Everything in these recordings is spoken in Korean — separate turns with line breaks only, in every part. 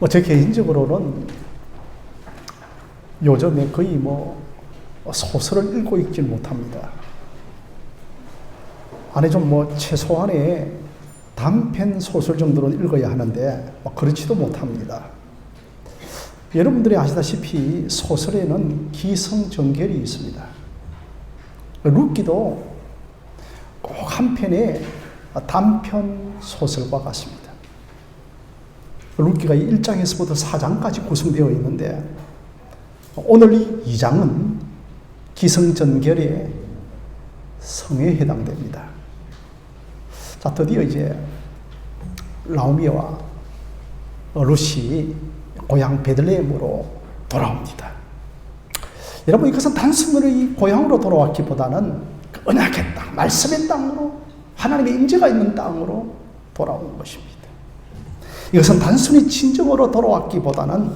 제 개인적으로는 요즘에 거의 소설을 읽고 있질 못합니다. 아니 최소한의 단편 소설 정도는 읽어야 하는데 그렇지도 못합니다. 여러분들이 아시다시피 소설에는 기성정결이 있습니다. 룻기도 꼭 한 편의 단편 소설과 같습니다. 룻기가 1장에서부터 4장까지 구성되어 있는데 오늘 이 2장은 기성전결의 성에 해당됩니다. 자, 드디어 이제 나오미와 룻이 고향 베들레헴으로 돌아옵니다. 여러분, 이것은 단순히 이 고향으로 돌아왔기보다는 그 언약의 땅, 말씀의 땅으로, 하나님의 임재가 있는 땅으로 돌아온 것입니다. 이것은 단순히 친정으로 돌아왔기보다는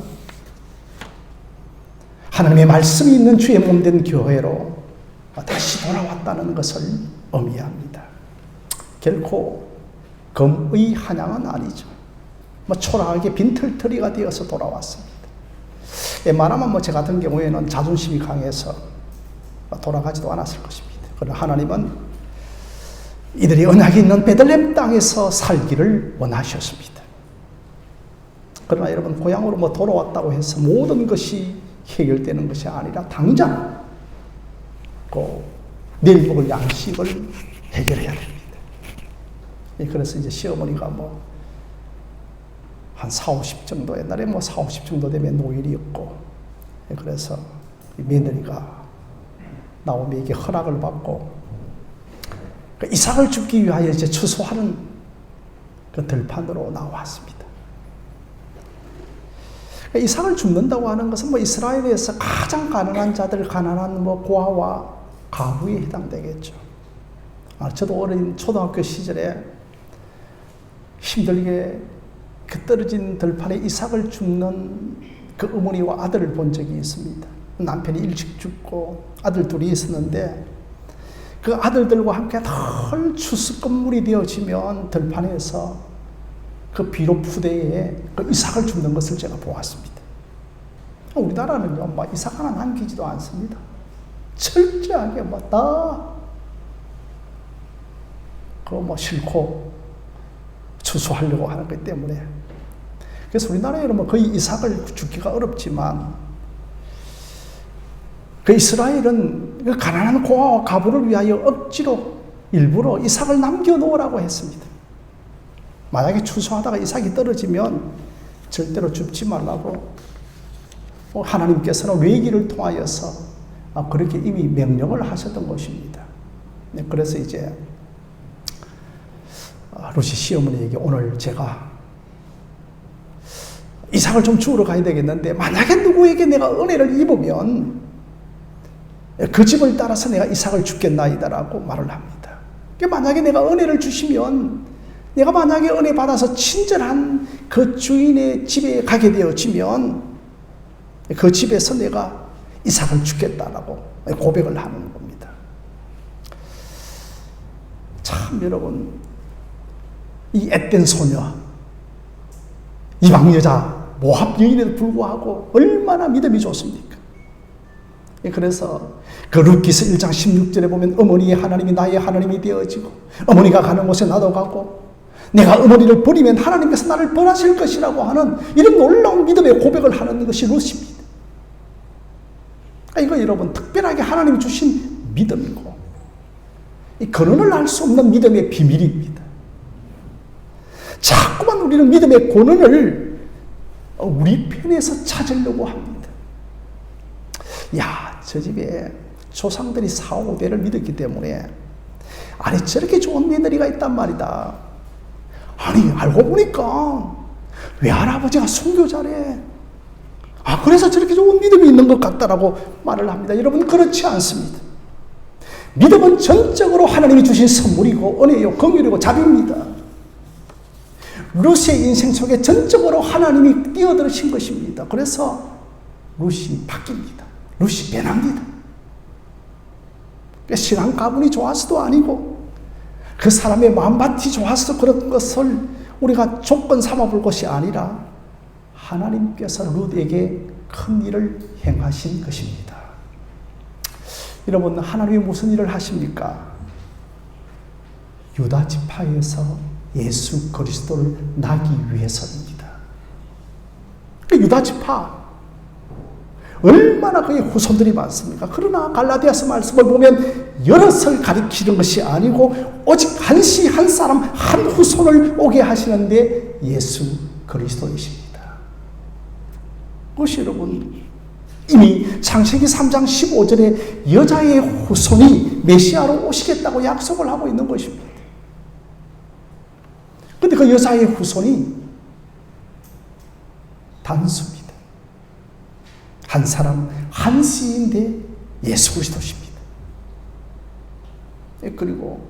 하나님의 말씀이 있는 주의 몸된 교회로 다시 돌아왔다는 것을 의미합니다. 결코 검의 한양은 아니죠. 초라하게 빈털터리가 되어서 돌아왔습니다. 말하면 제 같은 경우에는 자존심이 강해서 돌아가지도 않았을 것입니다. 그러나 하나님은 이들이 언약이 있는 베들레헴 땅에서 살기를 원하셨습니다. 그러나 여러분, 고향으로 돌아왔다고 해서 모든 것이 해결되는 것이 아니라 당장 내일 먹을 양식을 해결해야 됩니다. 그래서 이제 시어머니가 한 40, 50 정도, 옛날에 40, 50 정도 되면 노일이었고, 그래서 며느리가 나오미에게 허락을 받고 이삭을 줍기 위하여 이제 추수하는 그 들판으로 나왔습니다. 이삭을 줍는다고 하는 것은 이스라엘에서 가장 가난한 자들, 가난한 고아와 가부에 해당되겠죠. 저도 어린 초등학교 시절에 힘들게 그 떨어진 들판에 이삭을 줍는 그 어머니와 아들을 본 적이 있습니다. 남편이 일찍 죽고 아들 둘이 있었는데 그 아들들과 함께 늘 추수건물이 되어지면 들판에서 그 비료 푸대에 그 이삭을 줍는 것을 제가 보았습니다. 우리나라는요, 이삭 하나 남기지도 않습니다. 철저하게 다 싫고 추수하려고 하는 것 때문에. 그래서 우리나라에는 거의 이삭을 줍기가 어렵지만 그 이스라엘은 그 가난한 고아와 가부를 위하여 억지로 일부러 이삭을 남겨놓으라고 했습니다. 만약에 추수하다가 이삭이 떨어지면 절대로 줍지 말라고 하나님께서는 외기를 통하여서 그렇게 이미 명령을 하셨던 것입니다. 그래서 이제 룻이 시어머니에게 오늘 제가 이삭을 좀 주우러 가야 되겠는데 만약에 누구에게 내가 은혜를 입으면 그 집을 따라서 내가 이삭을 줍겠나이다라고 말을 합니다. 만약에 내가 은혜를 주시면 내가 만약에 은혜 받아서 친절한 그 주인의 집에 가게 되어지면 그 집에서 내가 이삭을 주겠다라고 고백을 하는 겁니다. 참 여러분, 이 앳된 소녀, 이방 여자, 모압 여인에도 불구하고 얼마나 믿음이 좋습니까? 그래서 그 룻기서 1장 16절에 보면 어머니의 하나님이 나의 하나님이 되어지고 어머니가 가는 곳에 나도 가고 내가 어머니를 버리면 하나님께서 나를 벌하실 것이라고 하는 이런 놀라운 믿음의 고백을 하는 것이 룻입니다. 이거 여러분 특별하게 하나님이 주신 믿음이고 이 근원을 알 수 없는 믿음의 비밀입니다. 자꾸만 우리는 믿음의 근원을 우리 편에서 찾으려고 합니다. 저 집에 조상들이 4, 5대를 믿었기 때문에 아니 저렇게 좋은 며느리가 있단 말이다. 아니 알고 보니까 외할아버지가 순교자래. 그래서 저렇게 좋은 믿음이 있는 것 같다라고 말을 합니다. 여러분, 그렇지 않습니다. 믿음은 전적으로 하나님이 주신 선물이고 은혜요, 긍휼이고 자비입니다. 룻의 인생 속에 전적으로 하나님이 뛰어들으신 것입니다. 그래서 룻이 바뀝니다. 룻이 변합니다. 신앙 가문이 좋아서도 아니고 그 사람의 마음밭이 좋아서 그런 것을 우리가 조건 삼아볼 것이 아니라 하나님께서 룻에게 큰 일을 행하신 것입니다. 여러분, 하나님이 무슨 일을 하십니까? 유다 지파에서 예수 그리스도를 낳기 위해서입니다. 유다 지파 얼마나 그의 후손들이 많습니까? 그러나 갈라디아서 말씀을 보면 여럿을 가리키는 것이 아니고 오직 한 사람 한 후손을 오게 하시는데 예수 그리스도이십니다. 그것이 여러분 이미 창세기 3장 15절에 여자의 후손이 메시아로 오시겠다고 약속을 하고 있는 것입니다. 그런데 그 여자의 후손이 단수입니다. 한 사람, 한 씨인데 예수 그리스도십니다. 그리고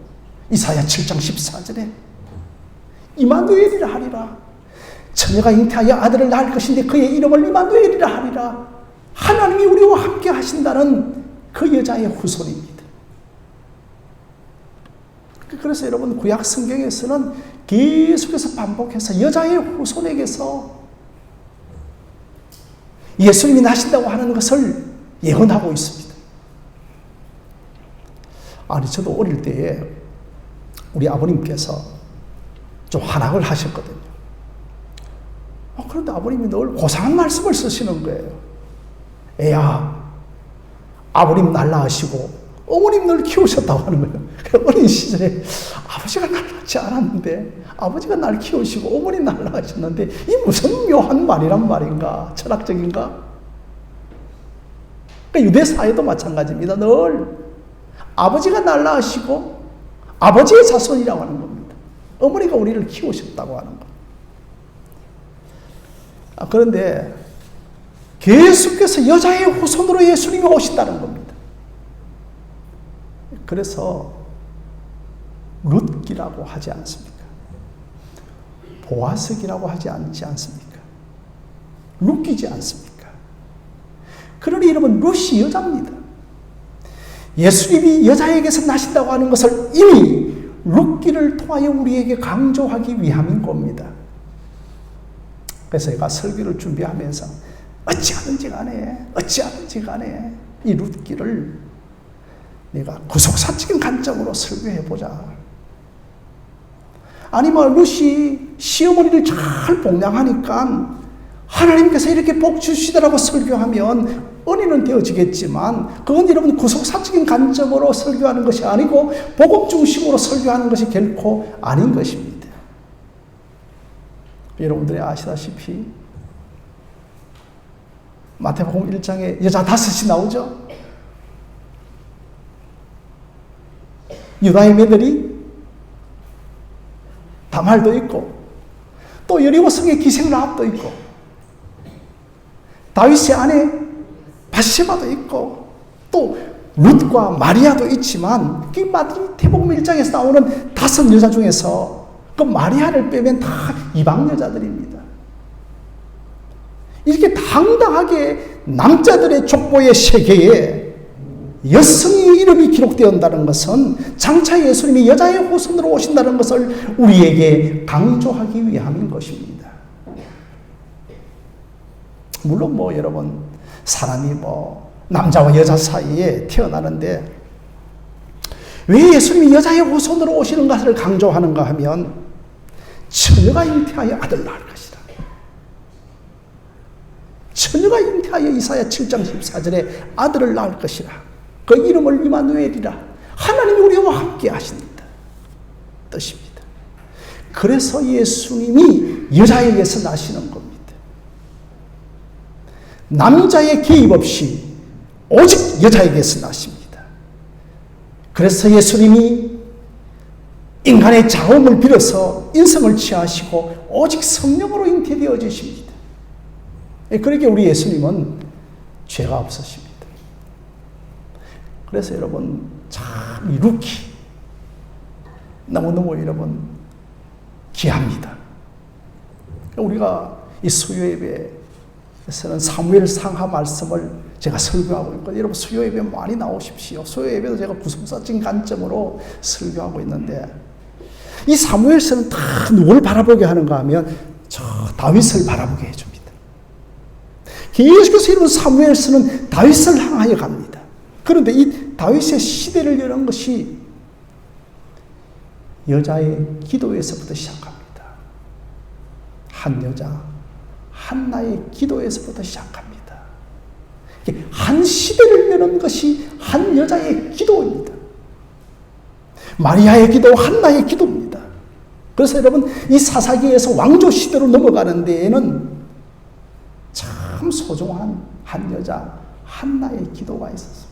이사야 7장 14절에 이마누엘이라 하리라. 처녀가 잉태하여 아들을 낳을 것인데 그의 이름을 이마누엘이라 하리라. 하나님이 우리와 함께 하신다는 그 여자의 후손입니다. 그래서 여러분 구약 성경에서는 계속해서 반복해서 여자의 후손에게서 예수님이 나신다고 하는 것을 예언하고 있습니다. 아니, 저도 어릴 때에 우리 아버님께서 좀 한학을 하셨거든요. 그런데 아버님이 늘 고상한 말씀을 쓰시는 거예요. 애야, 아버님 날 낳으시고 어머님 늘 키우셨다고 하는 거예요. 어린 시절에 아버지가 날 낳지 않았는데 아버지가 날 키우시고 어머니 날 낳으셨는데 이 무슨 묘한 말이란 말인가? 철학적인가? 그러니까 유대 사회도 마찬가지입니다. 늘 아버지가 날 낳으시고 아버지의 자손이라고 하는 겁니다. 어머니가 우리를 키우셨다고 하는 것. 그런데 계속해서 여자의 후손으로 예수님이 오신다는 겁니다. 그래서 룻기라고 하지 않습니까? 보아스기라고 하지 않지 않습니까? 룻기지 않습니까? 그러니 여러분, 룻이 여자입니다. 예수님이 여자에게서 나신다고 하는 것을 이미 룻기를 통하여 우리에게 강조하기 위함인 겁니다. 그래서 제가 설교를 준비하면서 어찌하든지 간에 이 룻기를 내가 구속사적인 관점으로 설교해보자. 아니면 룻이 시어머니를 잘 복양하니까 하나님께서 이렇게 복 주시더라고 설교하면 은혜는 되어지겠지만 그건 여러분 구속사적인 관점으로 설교하는 것이 아니고 복음 중심으로 설교하는 것이 결코 아닌 것입니다. 여러분들이 아시다시피 마태복음 1장에 여자 5이 나오죠. 유다의 며느리 다말도 있고 또 여리고성의 기생라합도 있고 다윗의 아내 바세바도 있고 또 룻과 마리아도 있지만 그 마태복음 1장에서 나오는 5 여자 중에서 그 마리아를 빼면 다 이방 여자들입니다. 이렇게 당당하게 남자들의 족보의 세계에 여성의 이름이 기록되었다는 것은 장차 예수님이 여자의 후손으로 오신다는 것을 우리에게 강조하기 위함인 것입니다. 물론 여러분 사람이 남자와 여자 사이에 태어나는데 왜 예수님이 여자의 후손으로 오시는 것을 강조하는가 하면 처녀가 잉태하여 아들 낳을 것이다. 처녀가 잉태하여 이사야 7장 14절에 아들을 낳을 것이라. 그 이름을 이마누엘이라. 하나님이 우리와 함께 하신다. 뜻입니다. 그래서 예수님이 여자에게서 나시는 겁니다. 남자의 개입 없이 오직 여자에게서 나십니다. 그래서 예수님이 인간의 자음을 빌어서 인성을 취하시고 오직 성령으로 잉태되어지십니다. 그러기에 우리 예수님은 죄가 없으십니다. 그래서 여러분 참 이 룻기 너무너무 여러분 귀합니다. 우리가 이 수요예배에서는 사무엘 상하 말씀을 제가 설교하고 있거든요. 여러분 수요예배 많이 나오십시오. 수요예배도 제가 구속사적인 관점으로 설교하고 있는데 이 사무엘서는 다 누굴 바라보게 하는가 하면 저 다윗을 바라보게 해줍니다. 계속해서 여러분 사무엘서는 다윗을 향하여 갑니다. 그런데 이 다윗의 시대를 여는 것이 여자의 기도에서부터 시작합니다. 한 여자, 한나의 기도에서부터 시작합니다. 한 시대를 여는 것이 한 여자의 기도입니다. 마리아의 기도, 한나의 기도입니다. 그래서 여러분 이 사사기에서 왕조 시대로 넘어가는 데에는 참 소중한 한 여자, 한나의 기도가 있었습니다.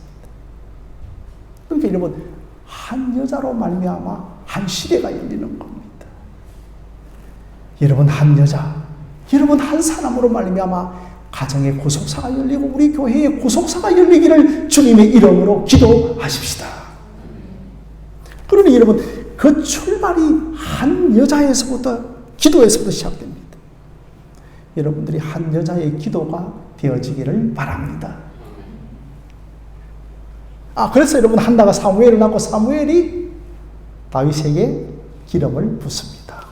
그러니까 여러분 한 여자로 말미암아 한 시대가 열리는 겁니다. 여러분 한 여자, 여러분 한 사람으로 말미암아 가정의 구속사가 열리고 우리 교회의 구속사가 열리기를 주님의 이름으로 기도하십시다. 그러니 여러분 그 출발이 한 여자에서부터 기도에서부터 시작됩니다. 여러분들이 한 여자의 기도가 되어지기를 바랍니다. 그래서 여러분 한나가 사무엘을 낳고 사무엘이 다윗에게 기름을 붓습니다.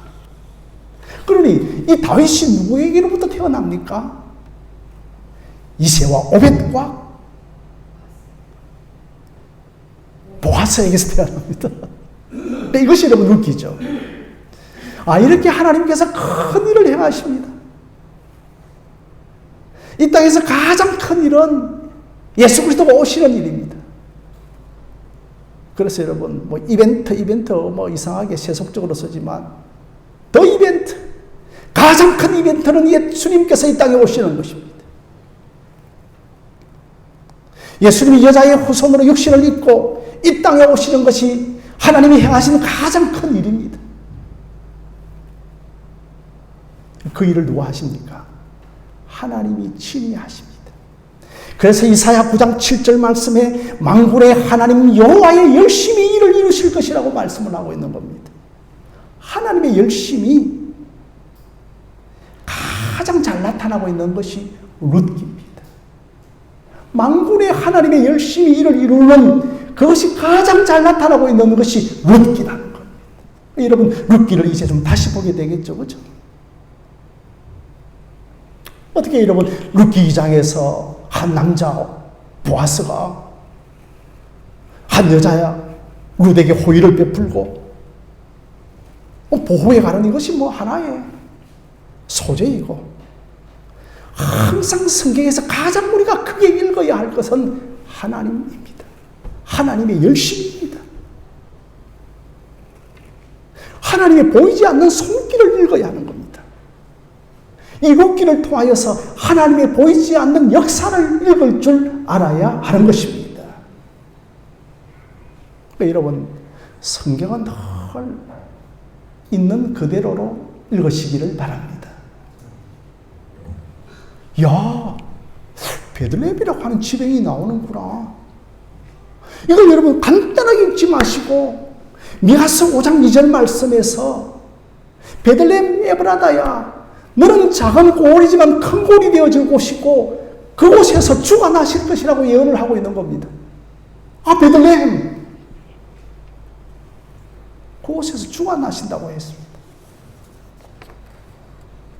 그러니 이 다윗이 누구에게로부터 태어납니까? 이새와 오벳과 보아스에게서 태어납니다. 이것이 여러분 웃기죠. 이렇게 하나님께서 큰 일을 행하십니다. 이 땅에서 가장 큰 일은 예수 그리스도가 오시는 일입니다. 그래서 여러분 이벤트 이상하게 세속적으로 쓰지만 더 이벤트, 가장 큰 이벤트는 예수님께서 이 땅에 오시는 것입니다. 예수님이 여자의 후손으로 육신을 입고 이 땅에 오시는 것이 하나님이 행하시는 가장 큰 일입니다. 그 일을 누가 하십니까? 하나님이 친히 하십니다. 그래서 이사야 9장 7절 말씀에 만군의 하나님 여호와의 열심히 일을 이루실 것이라고 말씀을 하고 있는 겁니다. 하나님의 열심이 가장 잘 나타나고 있는 것이 룻기입니다. 만군의 하나님의 열심히 일을 이루는 그것이 가장 잘 나타나고 있는 것이 룻기라는 겁니다. 여러분 룻기를 이제 좀 다시 보게 되겠죠, 그렇죠? 어떻게 여러분 룻기 2장에서 한 남자 보아스가 한 여자야 룻에게 호의를 베풀고 보호해 가는 이것이 하나의 소재이고, 항상 성경에서 가장 우리가 크게 읽어야 할 것은 하나님입니다. 하나님의 열심입니다. 하나님의 보이지 않는 손길을 읽어야 하는 겁니다. 이 룻기를 통하여서 하나님의 보이지 않는 역사를 읽을 줄 알아야 하는 것입니다. 그러니까 여러분 성경은 늘 있는 그대로로 읽으시기를 바랍니다. 야, 베들레헴이라고 하는 지명이 나오는구나. 이걸 여러분 간단하게 읽지 마시고 미가서 5장 2절 말씀에서 베들레헴 에브라다야, 너는 작은 고을이지만 큰 고을이 되어질 곳이고 그곳에서 주가 나실 것이라고 예언을 하고 있는 겁니다. 베들레헴, 그곳에서 주가 나신다고 했습니다.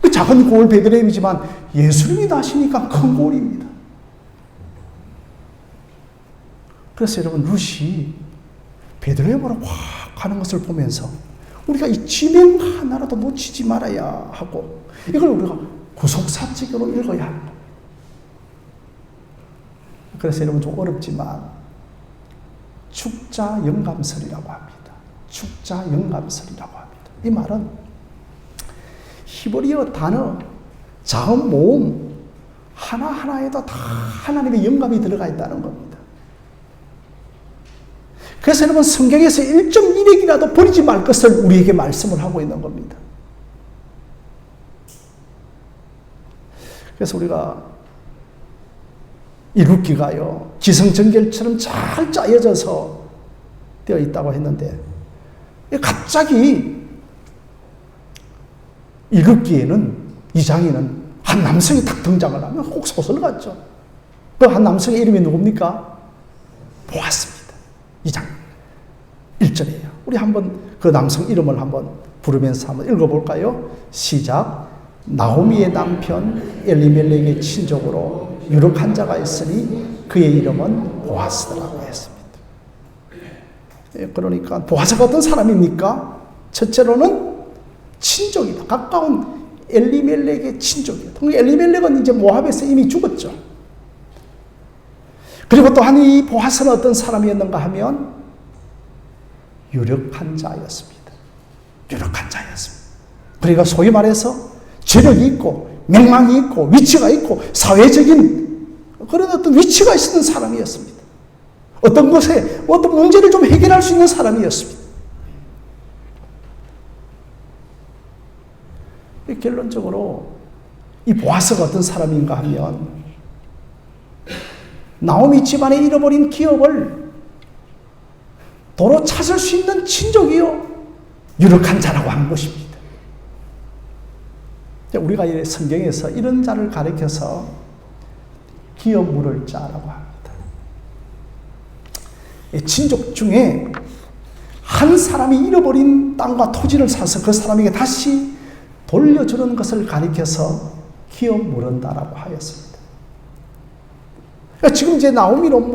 그 작은 고을 베들레헴이지만 예수님이 나시니까 큰 고을입니다. 그래서 여러분 룻이 베들레헴으로 확 가는 것을 보면서 우리가 이 지명 하나라도 놓치지 말아야 하고 이걸 우리가 구속사적으로 읽어야 합니다. 그래서 여러분 좀 어렵지만 축자 영감설이라고 합니다. 축자 영감설이라고 합니다. 이 말은 히브리어 단어, 자음, 모음 하나하나에도 다 하나님의 영감이 들어가 있다는 겁니다. 그래서 여러분 성경에서 1.1핵이라도 버리지 말 것을 우리에게 말씀을 하고 있는 겁니다. 그래서 우리가 이 룻기가요 기승전결처럼 잘 짜여져서 되어 있다고 했는데 갑자기 이 룻기에는 이 장에는 한 남성이 딱 등장을 하면 혹 소설 같죠. 그 한 남성의 이름이 누굽니까? 보았습니다. 2장 1절이에요. 우리 한번 그 남성 이름을 한번 부르면서 한번 읽어볼까요? 시작. 나오미의 남편 엘리멜렉의 친족으로 유력한 자가 있으니 그의 이름은 보아스라고 했습니다. 그러니까 보아스가 어떤 사람입니까? 첫째로는 친족이다. 가까운 엘리멜렉의 친족이다. 엘리멜렉은 이제 모압에서 이미 죽었죠. 그리고 또한 이 보아스는 어떤 사람이었는가 하면 유력한 자였습니다. 유력한 자였습니다. 그러니까 소위 말해서 재력이 있고 명망이 있고 위치가 있고 사회적인 그런 어떤 위치가 있었던 사람이었습니다. 어떤 것에 어떤 문제를 좀 해결할 수 있는 사람이었습니다. 결론적으로 이 보아스가 어떤 사람인가 하면 나오미 집안에 잃어버린 기업을 도로 찾을 수 있는 친족이요 유력한 자라고 하는 것입니다. 우리가 성경에서 이런 자를 가리켜서 기업 물을 자라고 합니다. 친족 중에 한 사람이 잃어버린 땅과 토지를 사서 그 사람에게 다시 돌려주는 것을 가리켜서 기업 물은다라고 하였습니다. 그러니까 지금 이제 나오미는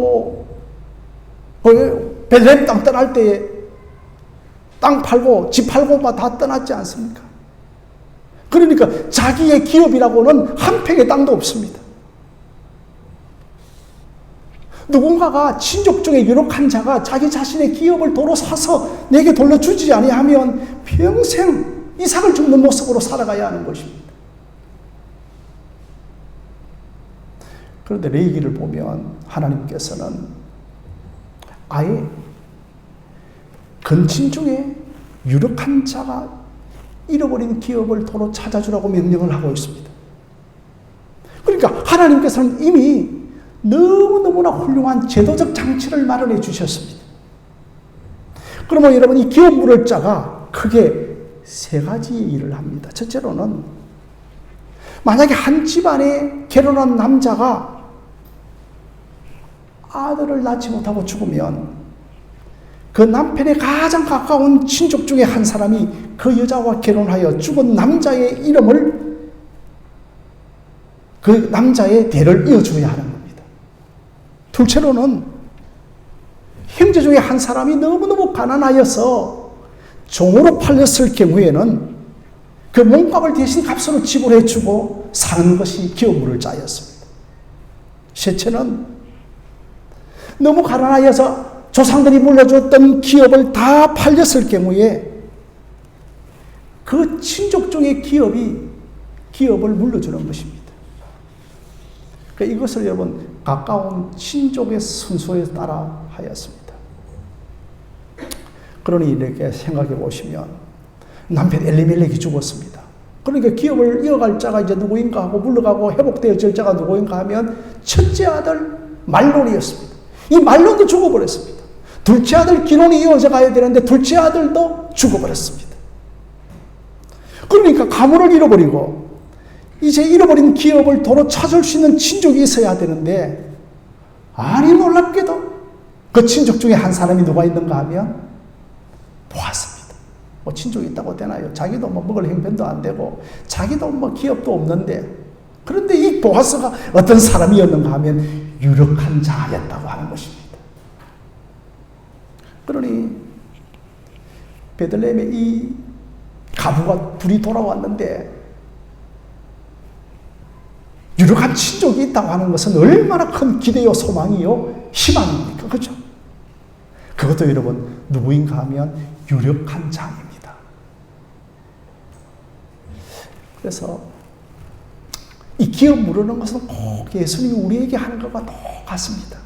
베들레헴 땅 떠날 때에 땅 팔고 집 팔고 다 떠났지 않습니까? 그러니까 자기의 기업이라고는 한 평의 땅도 없습니다. 누군가가 친족 중에 유력한 자가 자기 자신의 기업을 도로 사서 내게 돌려주지 아니하면 평생 이삭을 줍는 모습으로 살아가야 하는 것입니다. 그런데 레위기를 보면 하나님께서는 아예 근친 중에 유력한 자가 잃어버린 기업을 도로 찾아주라고 명령을 하고 있습니다. 그러니까 하나님께서는 이미 너무너무나 훌륭한 제도적 장치를 마련해 주셨습니다. 그러면 여러분 이 기업 물을 자가 크게 세 가지의 일을 합니다. 첫째로는 만약에 한 집안에 결혼한 남자가 아들을 낳지 못하고 죽으면 그 남편의 가장 가까운 친족 중에 한 사람이 그 여자와 결혼하여 죽은 남자의 이름을 그 남자의 대를 이어줘야 하는 겁니다. 둘째로는 형제 중에 한 사람이 너무너무 가난하여서 종으로 팔렸을 경우에는 그 몸값을 대신 값으로 지불해주고 사는 것이 기업 물을 자였습니다. 셋째는 너무 가난하여서 조상들이 물려줬던 기업을 다 팔렸을 경우에 그 친족 중의 기업을 물려주는 것입니다. 그러니까 이것을 여러분 가까운 친족의 순서에 따라 하였습니다. 그러니 이렇게 생각해 보시면 남편 엘리멜렉이 죽었습니다. 그러니까 기업을 이어갈 자가 이제 누구인가 하고 물러가고 회복되어질 자가 누구인가 하면 첫째 아들 말론이었습니다. 이 말론도 죽어버렸습니다. 둘째 아들 기론이 이어져 가야 되는데 둘째 아들도 죽어버렸습니다. 그러니까 가문을 잃어버리고 이제 잃어버린 기업을 도로 찾을 수 있는 친족이 있어야 되는데 아니 놀랍게도 그 친족 중에 한 사람이 누가 있는가 하면 보았습니다. 친족이 있다고 되나요? 자기도 먹을 형편도 안 되고 자기도 기업도 없는데 그런데 이 보아스가 어떤 사람이었는가 하면 유력한 자였다고 하는 것입니다. 그러니 베들레헴에 이 가부가 둘이 돌아왔는데 유력한 친족이 있다고 하는 것은 얼마나 큰 기대요 소망이요 희망입니까? 그렇죠? 그것도 여러분 누구인가 하면 유력한 자입니다. 그래서 이 기업 물으는 것은 꼭 예수님이 우리에게 하는 것과 똑같습니다.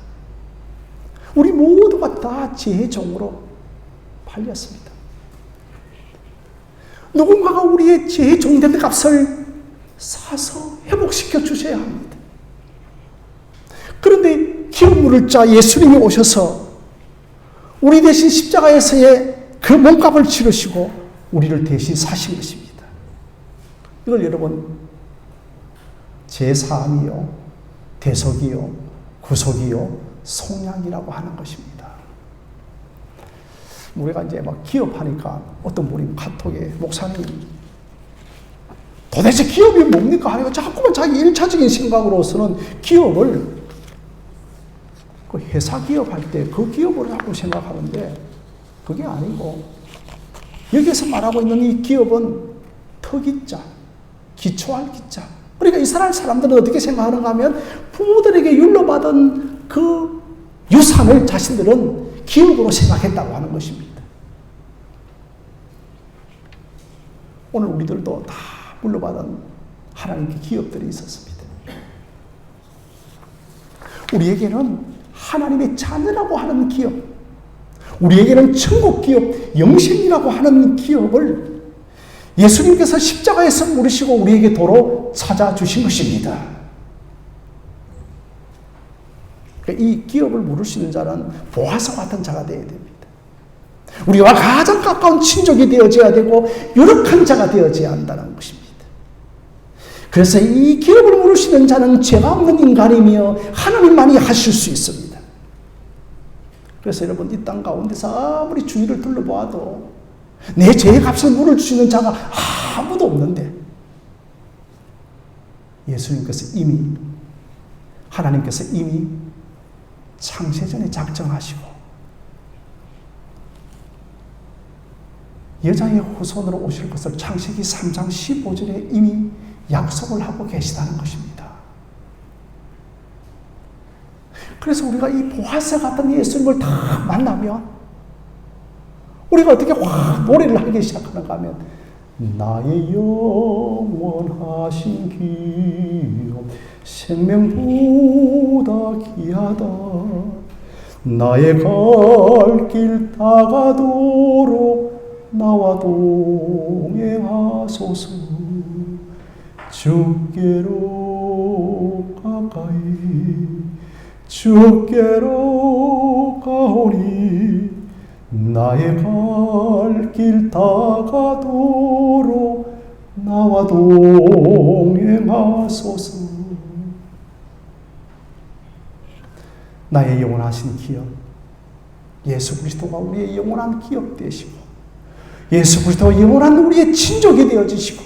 우리 모두가 다 죄의 종으로 팔렸습니다. 누군가가 우리의 죄의 종된 값을 사서 회복시켜 주셔야 합니다. 그런데 기업 물을 자 예수님이 오셔서 우리 대신 십자가에서의 그 몸값을 치르시고 우리를 대신 사신 것입니다. 이걸 여러분 제사함이요, 대속이요, 구속이요, 속량이라고 하는 것입니다. 우리가 이제 기업하니까 어떤 분이 카톡에 목사님 도대체 기업이 뭡니까? 하니까 자꾸만 자기 일차적인 생각으로서는 기업을 그 회사 기업 할 때 그 기업으로 자꾸 생각하는데 그게 아니고 여기서 말하고 있는 이 기업은特기자, 기초할 기자. 그러니까 이스라엘 사람들은 어떻게 생각하는가 하면 부모들에게 율로받은 그 유산을 자신들은 기업으로 생각했다고 하는 것입니다. 오늘 우리들도 다 물려받은 하나님께 기업들이 있었습니다. 우리에게는 하나님의 자녀라고 하는 기업, 우리에게는 천국 기업, 영생이라고 하는 기업을 예수님께서 십자가에서 물으시고 우리에게 도로 찾아주신 것입니다. 이 기업을 물을 수 있는 자는 보아서 같은 자가 되어야 됩니다. 우리와 가장 가까운 친족이 되어져야 되고 유력한 자가 되어져야 한다는 것입니다. 그래서 이 기업을 물을 수 있는 자는 죄가 없는 인간이며 하나님만이 하실 수 있습니다. 그래서 여러분 이 땅 가운데서 아무리 주위를 둘러보아도 내 죄의 값을 물을 수 있는 자가 아무도 없는데 예수님께서 이미 하나님께서 이미 창세전에 작정하시고 여자의 후손으로 오실 것을 창세기 3장 15절에 이미 약속을 하고 계시다는 것입니다. 그래서 우리가 이 보아스 같은 예수님을 다 만나면 우리가 어떻게 확 노래를 하기 시작하는가 하면 나의 영원하신 기업 생명보다 귀하다 나의 갈 길 다가도록 나와 동행하소서 주께로 가까이 주께로 가오니 나의 갈 길 다가도록 나와 동행하소서. 나의 영원하신 기업 예수 그리스도가 우리의 영원한 기업 되시고 예수 그리스도가 영원한 우리의 친족이 되어지시고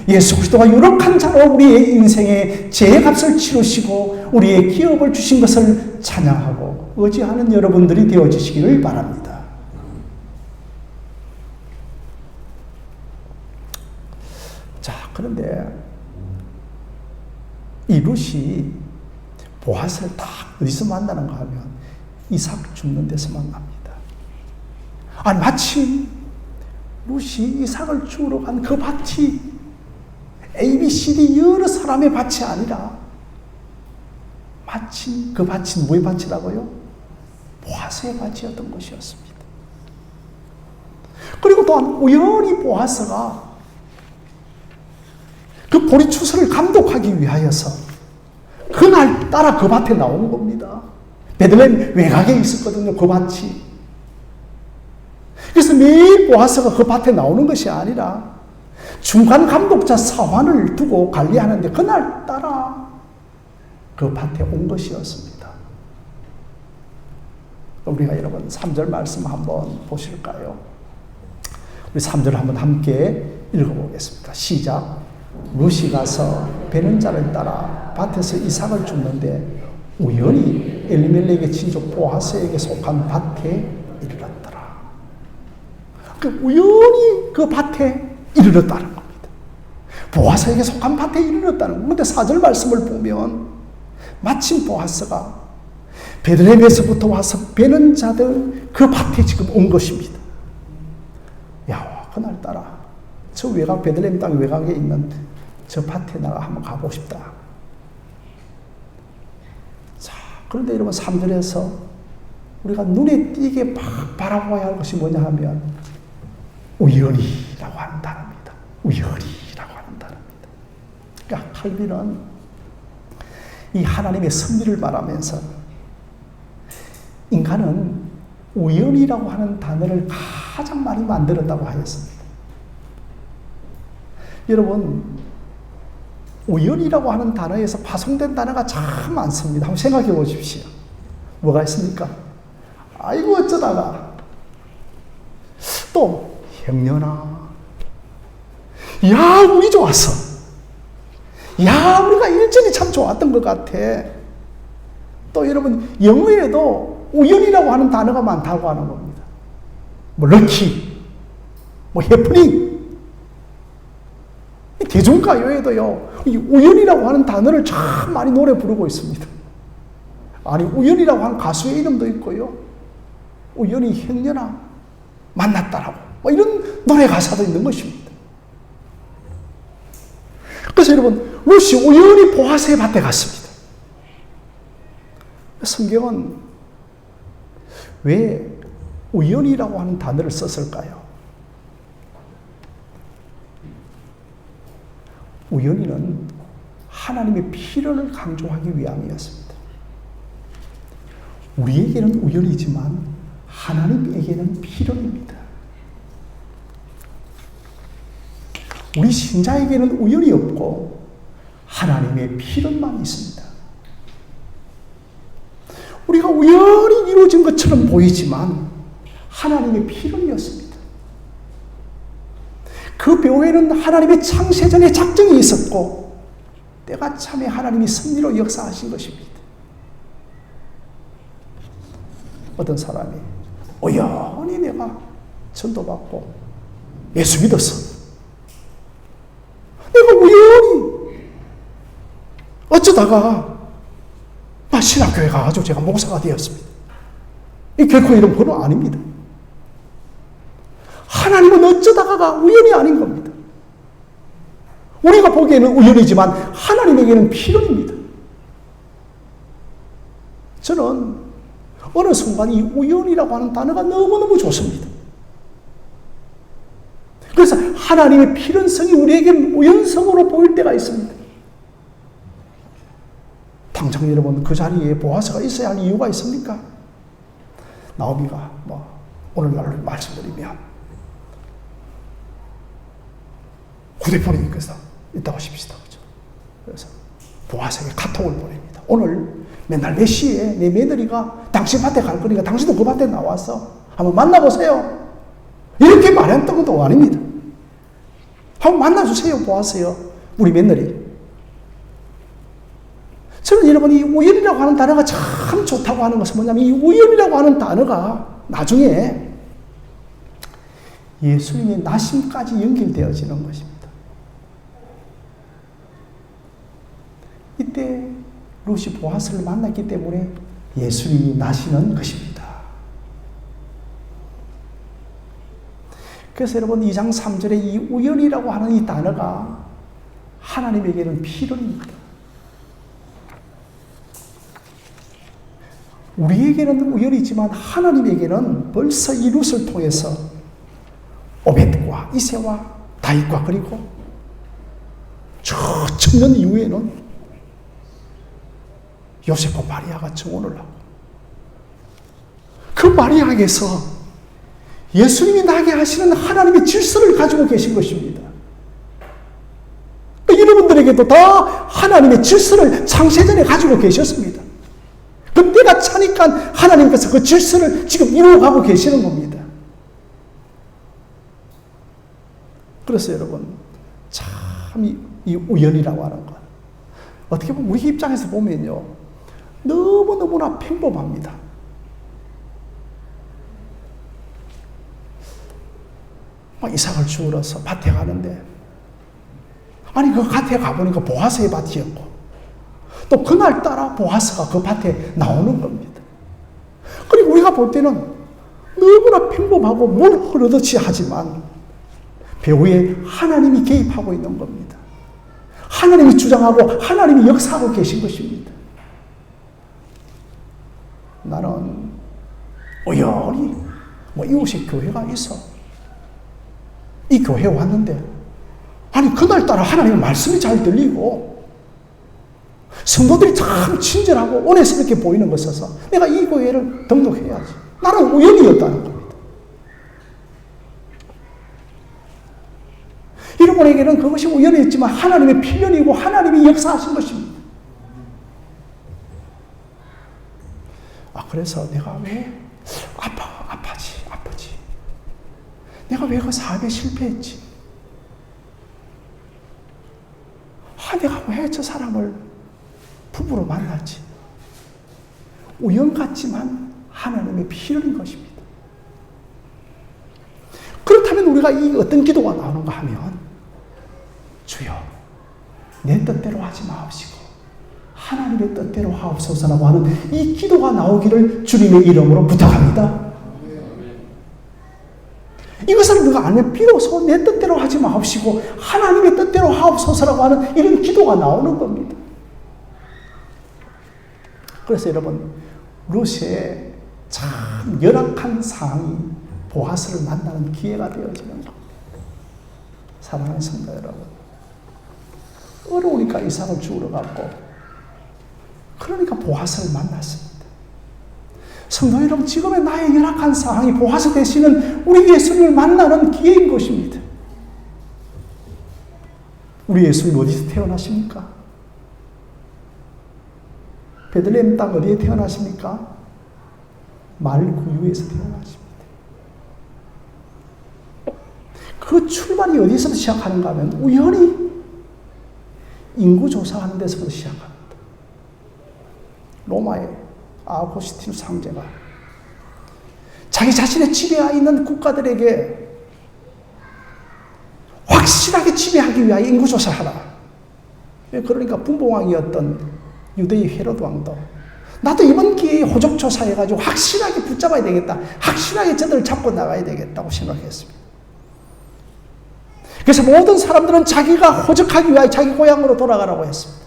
예수 그리스도가 유력한 자로 우리의 인생의 죄의 값을 치르시고 우리의 기업을 주신 것을 찬양하고 의지하는 여러분들이 되어지시기를 바랍니다. 자, 그런데 이 룻이 보아스를 딱 어디서 만나는가 하면 이삭 죽는 데서 만납니다. 아니 마침 룻이 이삭을 주우러 간 그 밭이 ABCD 여러 사람의 밭이 아니라 마침 그 밭이 뭐의 밭이라고요? 보아스의 밭이었던 것이었습니다. 그리고 또한 우연히 보아스가 그 보리추수를 감독하기 위하여서 그날따라 그 밭에 나온 겁니다. 베들레헴 외곽에 있었거든요, 그 밭이. 그래서 매일 보아스가 그 밭에 나오는 것이 아니라 중간 감독자 사환을 두고 관리하는데 그날따라 그 밭에 온 것이었습니다. 우리가 여러분 3절 말씀 한번 보실까요? 우리 3절 한번 함께 읽어보겠습니다. 시작. 룻이 가서 베는 자를 따라 밭에서 이삭을 줍는데 우연히 엘리멜렉의 친족 보아스에게 속한 밭에 이르렀더라. 우연히 그 밭에 이르렀다는 겁니다. 보아스에게 속한 밭에 이르렀다는 겁니다. 그런데 4절 말씀을 보면 마침 보아스가 베들레헴에서부터 와서 베는 자들 그 밭에 지금 온 것입니다. 야, 그날따라 저 외곽 베들레헴 땅 외곽에 있는 저 밭에 나가 한번 가보고 싶다. 자, 그런데 여러분 3절에서 우리가 눈에 띄게 막 바라봐야 할 것이 뭐냐 하면 우연히라고 하는 단어입니다. 우연히라고 하는 단어입니다. 그러니까 칼빈은 이 하나님의 섭리를 말하면서 인간은 우연이라고 하는 단어를 가장 많이 만들었다고 하였습니다. 여러분, 우연이라고 하는 단어에서 파송된 단어가 참 많습니다. 한번 생각해 보십시오. 뭐가 있습니까? 아이고 어쩌다가, 또 형년아, 야 운이 좋았어. 야, 우리가 일전이 참 좋았던 것 같아. 또 여러분, 영어에도 우연이라고 하는 단어가 많다고 하는 겁니다. 뭐 럭키, 뭐 해프닝. 대중가요에도요, 이 우연이라고 하는 단어를 참 많이 노래 부르고 있습니다. 아니, 우연이라고 하는 가수의 이름도 있고요, 우연히 형녀나 만났다라고, 뭐 이런 노래 가사도 있는 것입니다. 그래서 여러분, 룻이 우연히 보아스의 밭에 갔습니다. 성경은 왜 우연이라고 하는 단어를 썼을까요? 우연히는 하나님의 필연을 강조하기 위함이었습니다. 우리에게는 우연이지만 하나님에게는 필연입니다. 우리 신자에게는 우연이 없고 하나님의 필연만 있습니다. 우리가 우연히 이루어진 것처럼 보이지만 하나님의 필연이었습니다. 그 묘에는 하나님의 창세전에 작정이 있었고 때가 참에 하나님이 섭리로 역사하신 것입니다. 어떤 사람이 우연히 내가 전도받고 예수 믿었어. 내가 우연히 어쩌다가 신학교에 가가지고 제가 목사가 되었습니다. 이 결코 이런 번호 아닙니다. 하나님은 어쩌다가가 우연이 아닌 겁니다. 우리가 보기에는 우연이지만 하나님에게는 필연입니다. 저는 어느 순간 이 우연이라고 하는 단어가 너무너무 좋습니다. 그래서 하나님의 필연성이 우리에게는 우연성으로 보일 때가 있습니다. 당장 여러분, 그 자리에 보아스가 있어야 할 이유가 있습니까? 나오미가 오늘날로 말씀드리면 휴대폰이 있다고 하십시다. 그죠? 그래서 보아스에게 카톡을 보냅니다. 오늘 맨날 몇 시에 내 며느리가 당신 밭에 갈 거니까 당신도 그 밭에 나와서 한번 만나보세요. 이렇게 말했던 것도 아닙니다. 한번 만나주세요, 보아스요. 우리 며느리. 저는 여러분, 이 우연이라고 하는 단어가 참 좋다고 하는 것은 뭐냐면, 이 우연이라고 하는 단어가 나중에 예수님의 나심까지 연결되어지는 것입니다. 이때 룻이 보아스를 만났기 때문에 예수님이 나시는 것입니다. 그래서 여러분, 2장 3절에 이 우연이라고 하는 이 단어가 하나님에게는 필연입니다. 우리에게는 우연이지만 하나님에게는 벌써 이 룻을 통해서 오벳과 이새와 다윗과 그리고 저 천년 이후에는 요셉과 마리아가 증언을 하고, 그 마리아에게서 예수님이 나게 하시는 하나님의 질서를 가지고 계신 것입니다. 여러분들에게도 다 하나님의 질서를 창세전에 가지고 계셨습니다. 그때가 차니까 하나님께서 그 질서를 지금 이루어가고 계시는 겁니다. 그래서 여러분, 참 이 우연이라고 하는 것, 어떻게 보면 우리 입장에서 보면요, 너무너무나 평범합니다. 이삭을 주우러서 밭에 가는데, 아니 그 밭에 가보니까 보아스의 밭이었고, 또 그날따라 보아스가 그 밭에 나오는 겁니다. 그리고 우리가 볼 때는 너무나 평범하고 뭘 흐르듯이 하지만 배후에 하나님이 개입하고 있는 겁니다. 하나님이 주장하고 하나님이 역사하고 계신 것입니다. 나는 우연히 이곳에 교회가 있어. 이 교회에 왔는데, 아니 그날따라 하나님의 말씀이 잘 들리고 성도들이 참 친절하고 은혜스럽게 보이는 것에서 내가 이 교회를 등록해야지. 나는 우연이었다는 겁니다. 여러분에게는 그것이 우연이었지만 하나님의 필연이고 하나님이 역사하신 것입니다. 그래서 내가 왜 아프지? 내가 왜 그 사업에 실패했지? 내가 왜 저 사람을 부부로 만났지? 우연 같지만 하나님의 필요인 것입니다. 그렇다면 우리가 이 어떤 기도가 나오는가 하면, 주여 내 뜻대로 하지 마옵시고 하나님의 뜻대로 하옵소서라고 하는 이 기도가 나오기를 주님의 이름으로 부탁합니다. 이것을 우리가 알면 비로소 내 뜻대로 하지 마옵시고 하나님의 뜻대로 하옵소서라고 하는 이런 기도가 나오는 겁니다. 그래서 여러분, 룻의 참 열악한 상황이 보아스를 만나는 기회가 되어지는 겁니다. 사랑하는 성도 여러분, 어려우니까 이삭을 죽으러 갔고, 그러니까 보아스를 만났습니다. 성도 여러분, 지금의 나의 열악한 상황이 보아스 되시는 우리 예수님을 만나는 기회인 것입니다. 우리 예수님 어디서 태어나십니까? 베들레헴 땅 어디에 태어나십니까? 말구유에서 태어나십니다. 그 출발이 어디서 시작하는가 하면 우연히 인구조사하는 데서부터 시작합니다. 로마의 아우구스티누스 황제가 자기 자신의 지배하에 있는 국가들에게 확실하게 지배하기 위하여 인구조사를 하라. 그러니까 분봉왕이었던 유대의 헤로드 왕도 나도 이번 기회에 호적조사해가지고 확실하게 붙잡아야 되겠다. 확실하게 저들을 잡고 나가야 되겠다고 생각했습니다. 그래서 모든 사람들은 자기가 호적하기 위하여 자기 고향으로 돌아가라고 했습니다.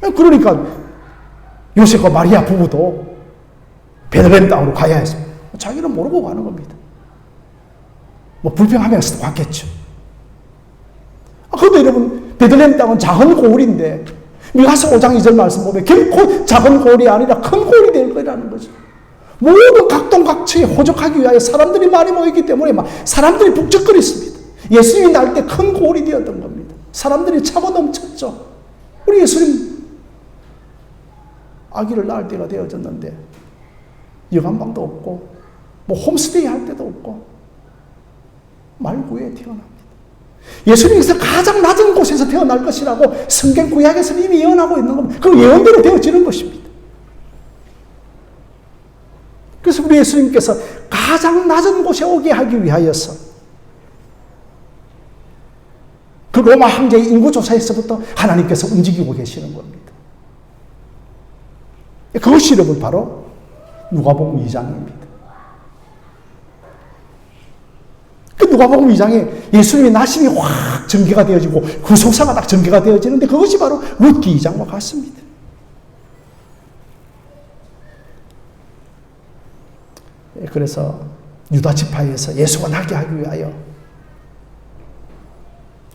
그러니까 요셉과 마리아 부부도 베들레헴 땅으로 가야 했습니다. 자기는 모르고 가는 겁니다. 뭐 불평하면서도 갔겠죠. 그런데 여러분, 베들레헴 땅은 작은 고을인데 미가서 5장 2절 말씀 보면 결코 작은 고을이 아니라 큰 고을이 될 거라는 거죠. 모든 각동각처에 호적하기 위하여 사람들이 많이 모였기 때문에 막 사람들이 북적거렸습니다. 예수님이 날 때 큰 고을이 되었던 겁니다. 사람들이 차고 넘쳤죠. 우리 예수님 아기를 낳을 때가 되어졌는데 여관방도 없고 뭐 홈스테이 할 때도 없고 말구에 태어납니다. 예수님께서 가장 낮은 곳에서 태어날 것이라고 성경 구약에서 이미 예언하고 있는 겁니다. 그 예언대로 되어지는 것입니다. 그래서 우리 예수님께서 가장 낮은 곳에 오게 하기 위하여서 그 로마 황제의 인구조사에서부터 하나님께서 움직이고 계시는 겁니다. 그것이 여러분 바로 누가복음 2장입니다. 그 누가복음 2장에 예수님의 나심이 확 전개가 되어지고 구속사가 딱 전개가 되어지는데 그것이 바로 룻기 2장과 같습니다. 그래서 유다 지파에서 예수가 나게 하기 위하여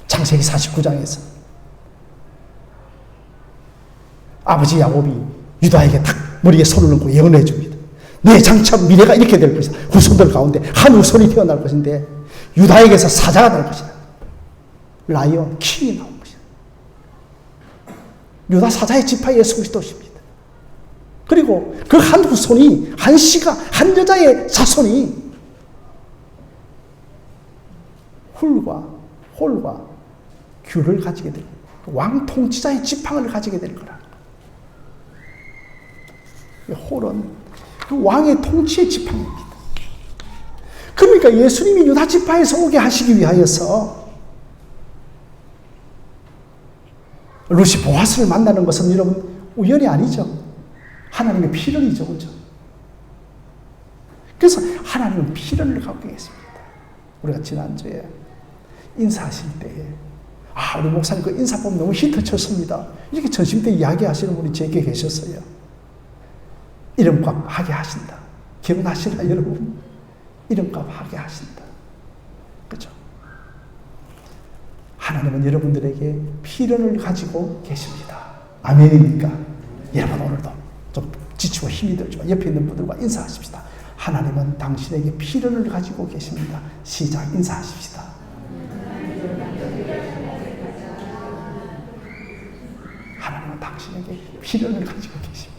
창세기 49장에서 아버지 야곱이 유다에게 딱 머리에 손을 얹고 예언해 줍니다. 내 장차 미래가 이렇게 될 것이다. 후손들 가운데 한 후손이 태어날 것인데 유다에게서 사자가 날 것이다. 라이언, 킹이 나올 것이다. 유다 사자의 지파 예수 그리스도십니다. 그리고 그 한 후손이, 한 씨가, 한 여자의 자손이 홀과 규를 가지게 될 거예요. 왕 통치자의 지팡이를 가지게 될 거라. 홀은 그 왕의 통치의 지팡이입니다. 그러니까 예수님이 유다 지파에서 오게 하시기 위하여서 룻이 보아스를 만나는 것은 여러분 우연이 아니죠. 하나님의 필연이죠. 그죠? 그래서 하나님은 필연을 갖고 계십니다. 우리가 지난주에 인사하실 때에 우리 목사님 그 인사법 너무 히트 쳤습니다. 이렇게 전심 때 이야기하시는 분이 제게 계셨어요. 이름값 하게 하신다. 기억나시나 여러분? 이름값 하게 하신다. 그죠? 하나님은 여러분들에게 필연을 가지고 계십니다. 아멘입니까? 여러분 오늘도 좀 지치고 힘이 들지만 옆에 있는 분들과 인사하십시다. 하나님은 당신에게 필연을 가지고 계십니다. 시작 인사하십시다. 하나님은 당신에게 필연을 가지고 계십니다.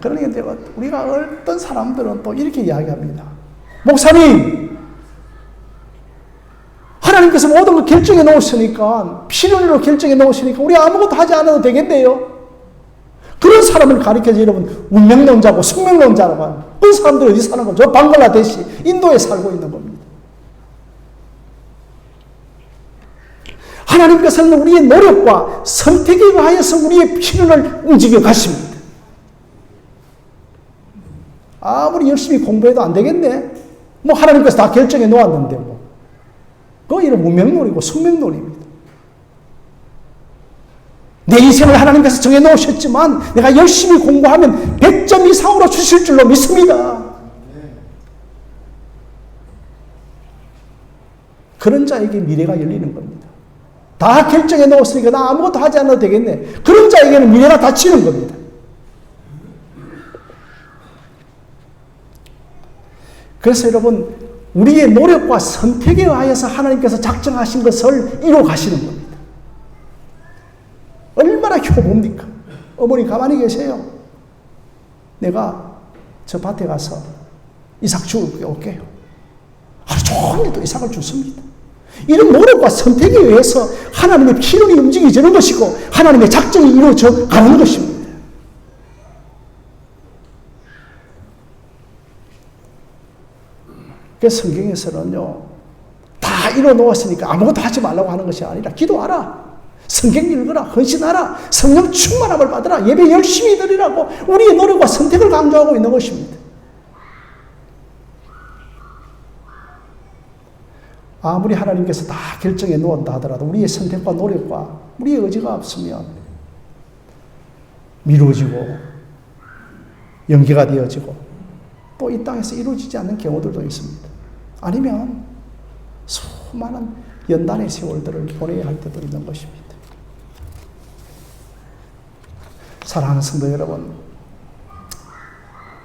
그러니까 우리가 어떤 사람들은 또 이렇게 이야기합니다. 목사님, 하나님께서 모든 걸 결정해 놓으시니까, 필연으로 결정해 놓으시니까 우리 아무것도 하지 않아도 되겠네요. 그런 사람을 가리켜서 여러분 운명론자고 숙명론자라고 하는, 그 사람들 어디 사는 거죠? 방글라데시, 인도에 살고 있는 겁니다. 하나님께서는 우리의 노력과 선택에 의하여서 우리의 필연을 움직여 가십니다. 아무리 열심히 공부해도 안 되겠네. 뭐 하나님께서 다 결정해 놓았는데 뭐. 그거 이런 운명론이고 숙명론입니다. 내 인생을 하나님께서 정해 놓으셨지만 내가 열심히 공부하면 100점 이상으로 주실 줄로 믿습니다. 그런 자에게 미래가 열리는 겁니다. 다 결정해 놓았으니까 나 아무것도 하지 않아도 되겠네. 그런 자에게는 미래가 닫히는 겁니다. 그래서 여러분, 우리의 노력과 선택에 의하여서 하나님께서 작정하신 것을 이루어 가시는 겁니다. 얼마나 효봅니까? 어머니 가만히 계세요. 내가 저 밭에 가서 이삭 주워 올게요. 하루 종일도 이삭을 줍습니다. 이런 노력과 선택에 의해서 하나님의 필연이 움직여지는 것이고 하나님의 작정이 이루어져 가는 것입니다. 그래서 성경에서는요, 다 이루어 놓았으니까 아무것도 하지 말라고 하는 것이 아니라 기도하라, 성경 읽어라, 헌신하라, 성령 충만함을 받으라, 예배 열심히 드리라고 우리의 노력과 선택을 강조하고 있는 것입니다. 아무리 하나님께서 다 결정해 놓았다 하더라도 우리의 선택과 노력과 우리의 의지가 없으면 미루어지고 연기가 되어지고 또 이 땅에서 이루어지지 않는 경우들도 있습니다. 아니면 수많은 연단의 세월들을 보내야 할 때도 있는 것입니다. 사랑하는 성도 여러분,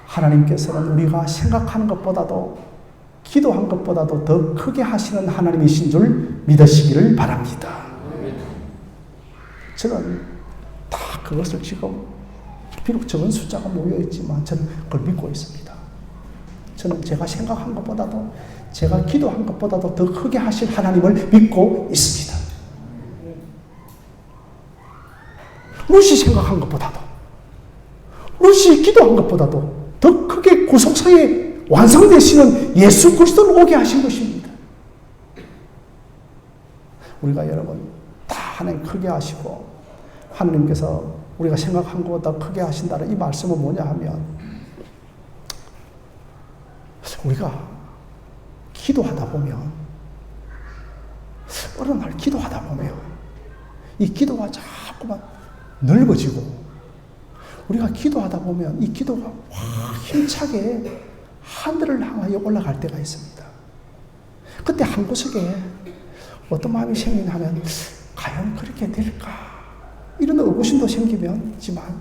하나님께서는 우리가 생각하는 것보다도 기도한 것보다도 더 크게 하시는 하나님이신 줄 믿으시기를 바랍니다. 저는 다 그것을 지금 비록 적은 숫자가 모여있지만 저는 그걸 믿고 있습니다. 저는 제가 생각한 것보다도 제가 기도한 것보다도 더 크게 하실 하나님을 믿고 있습니다. 루시 생각한 것보다도, 루시 기도한 것보다도 더 크게 구속사에 완성되시는 예수 그리스도를 오게 하신 것입니다. 우리가 여러분 다 하나님 크게 하시고 하나님께서 우리가 생각한 것보다 크게 하신다는 이 말씀은 뭐냐 하면, 우리가 기도하다 보면, 어느 날 기도하다 보면 이 기도가 자꾸만 넓어지고, 우리가 기도하다 보면 이 기도가 힘차게 하늘을 향하여 올라갈 때가 있습니다. 그때 한 구석에 어떤 마음이 생기냐 하면, 과연 그렇게 될까? 이런 의구심도 생기지만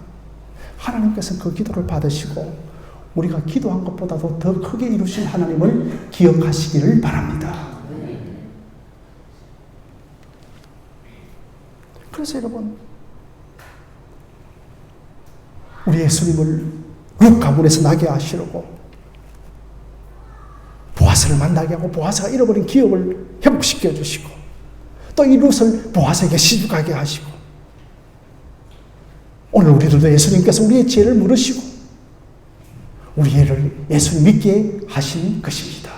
하나님께서는 그 기도를 받으시고 우리가 기도한 것보다도 더 크게 이루신 하나님을 기억하시기를 바랍니다. 그래서 여러분, 우리 예수님을 룻 가문에서 나게 하시려고 보아스를 만나게 하고 보아스가 잃어버린 기업을 회복시켜 주시고 또 이 룻을 보아스에게 시집가게 하시고, 오늘 우리들도 예수님께서 우리의 죄를 물으시고 우리를 예수님 믿게 하신 것입니다.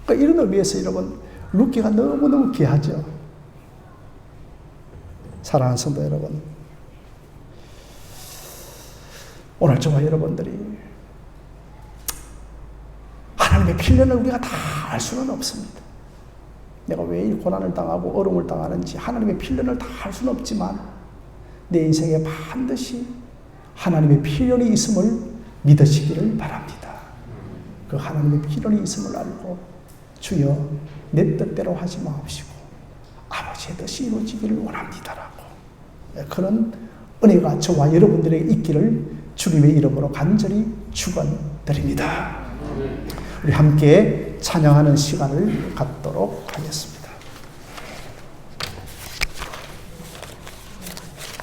그러니까 이런 의미에서 여러분, 룻기가 너무너무 귀하죠. 사랑하는 성도 여러분, 오늘 저와 여러분들이 하나님의 필연을 우리가 다 알 수는 없습니다. 내가 왜 이 고난을 당하고 어려움을 당하는지 하나님의 필연을 다 알 수는 없지만 내 인생에 반드시 하나님의 필연이 있음을 믿으시기를 바랍니다. 그 하나님의 필연이 있음을 알고, 주여 내 뜻대로 하지 마옵시고 아버지의 뜻이 이루어지기를 원합니다라고, 그런 은혜가 저와 여러분들에게 있기를 주님의 이름으로 간절히 축원드립니다. 우리 함께 찬양하는 시간을 갖도록 하겠습니다.